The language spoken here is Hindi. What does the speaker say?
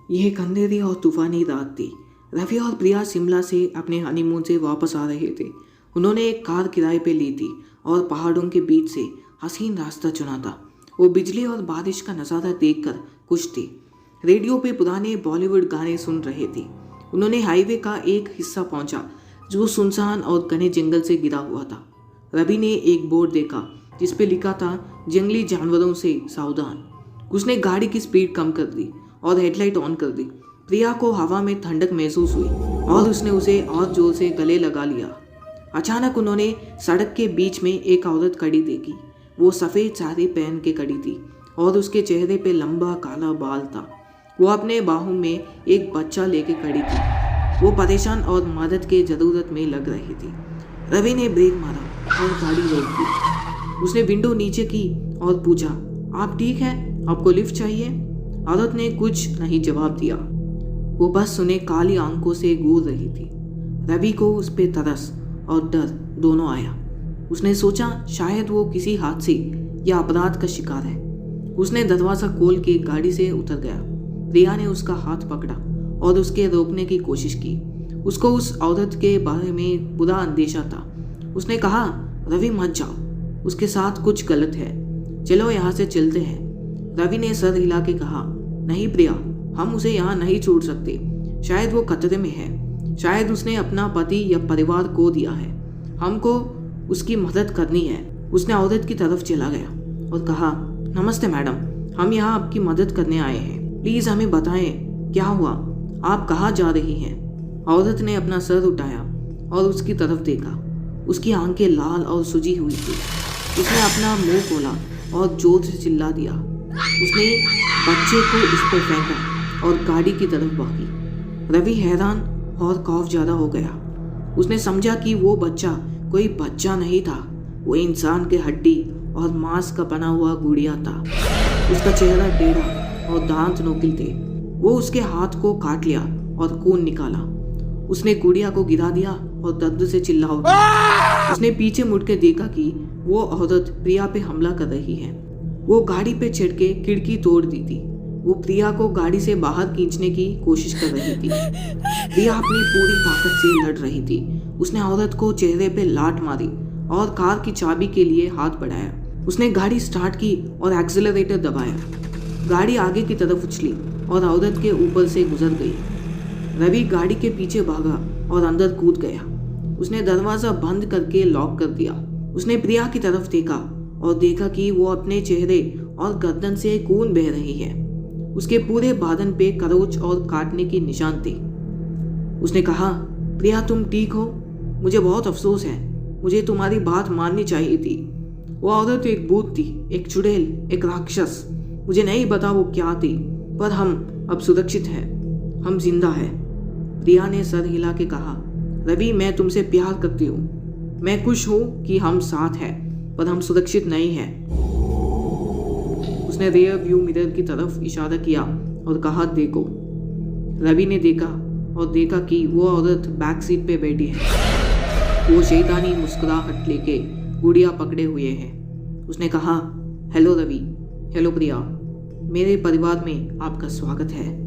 यह एक अंधेरी और तूफानी रात थी। रवि और प्रिया शिमला से अपने हनीमून से वापस आ रहे थे। उन्होंने एक कार किराए पे ली थी और पहाड़ों के बीच से हसीन रास्ता चुना था। वो बिजली और बारिश का नज़ारा देखकर खुश थी। रेडियो पे पुराने बॉलीवुड गाने सुन रहे थे। उन्होंने हाईवे का एक हिस्सा पहुंचा जो सुनसान और घने जंगल से घिरा हुआ था। रवि ने एक बोर्ड देखा जिस पे लिखा था जंगली जानवरों से सावधान। उसने गाड़ी की स्पीड कम कर दी और हेडलाइट ऑन कर दी। प्रिया को हवा में ठंडक महसूस हुई और उसने उसे और जोर से गले लगा लिया। अचानक उन्होंने सड़क के बीच में एक औरत खड़ी देखी। वो सफ़ेद साड़ी पहन के खड़ी थी और उसके चेहरे पे लंबा काला बाल था। वो अपने बाहों में एक बच्चा लेके खड़ी थी। वो परेशान और मदद के ज़रूरत में लग रही थी। रवि ने ब्रेक मारा और गाड़ी रोक दी। उसने विंडो नीचे की और पूछा, आप ठीक हैं? आपको लिफ्ट चाहिए? औरत ने कुछ नहीं जवाब दिया। वो बस उन्हें काली आंखों से घूर रही थी। रवि को उस पे तरस और डर दोनों आया। उसने सोचा शायद वो किसी हादसे या अपराध का शिकार है। उसने दरवाज़ा खोल के गाड़ी से उतर गया। प्रिया ने उसका हाथ पकड़ा और उसके रोकने की कोशिश की। उसको उस औरत के बारे में बुरा अंदेशा था। उसने कहा, रवि मत जाओ, उसके साथ कुछ गलत है, चलो यहाँ से चलते हैं। रवि ने सर हिला के कहा, नहीं प्रिया, हम उसे यहाँ नहीं छोड़ सकते। शायद वो खतरे में है। शायद उसने अपना पति या परिवार खो दिया है। हमको उसकी मदद करनी है। उसने औरत की तरफ चला गया और कहा, नमस्ते मैडम, हम यहाँ आपकी मदद करने आए हैं। प्लीज़ हमें बताएं क्या हुआ, आप कहाँ जा रही हैं? औरत ने अपना सर उठाया और उसकी तरफ देखा। उसकी आंखें लाल और सूजी हुई थी। उसने अपना मुंह खोला और जोर से चिल्ला दिया। उसने बच्चे को उस पर फेंका और गाड़ी की तरफ भागी। रवि हैरान और खौफज़दा हो गया। उसने समझा कि वो बच्चा कोई बच्चा नहीं था, वो इंसान के हड्डी और मांस का बना हुआ गुड़िया था। उसका चेहरा टेढ़ा और दांत नोकिल थे। वो उसके हाथ को काट लिया और खून निकाला। उसने गुड़िया को गिरा दिया और दर्द से चिल्ला उठा। उसने पीछे मुड़ के देखा कि वो औरत प्रिया पे हमला कर रही है। वो गाड़ी पे चढ़ के खिड़की तोड़ दी थी। वो प्रिया को गाड़ी से बाहर खींचने की कोशिश कर रही थी। प्रिया अपनी पूरी ताकत से लड़ रही थी। उसने औरत को चेहरे पे लात मारी और कार की चाबी के लिए हाथ बढ़ाया। उसने गाड़ी स्टार्ट की और एक्सेलरेटर दबाया। गाड़ी आगे की तरफ उछली और औरत के ऊपर से गुजर गई। रवि गाड़ी के पीछे भागा और अंदर कूद गया। उसने दरवाज़ा बंद करके लॉक कर दिया। उसने प्रिया की तरफ देखा और देखा कि वो अपने चेहरे और गर्दन से खून बह रही है। उसके पूरे बदन पे खरोच और काटने के निशान थे। उसने कहा, प्रिया तुम ठीक हो? मुझे बहुत अफसोस है, मुझे तुम्हारी बात माननी चाहिए थी। वो औरत एक भूत थी, एक चुड़ैल, एक राक्षस। मुझे नहीं पता वो क्या थी, पर हम अब सुरक्षित हैं, हम जिंदा हैं। प्रिया ने सर हिला के कहा, रवि मैं तुमसे प्यार करती हूँ। मैं खुश हूँ कि हम साथ हैं, पर हम सुरक्षित नहीं हैं। उसने रियर व्यू मिरर की तरफ इशारा किया और कहा, देखो। रवि ने देखा और देखा कि वो औरत बैक सीट पे बैठी है। वो शैतानी मुस्कुराहट लेके गुड़िया पकड़े हुए है। उसने कहा, हेलो रवि, हेलो प्रिया, मेरे परिवार में आपका स्वागत है।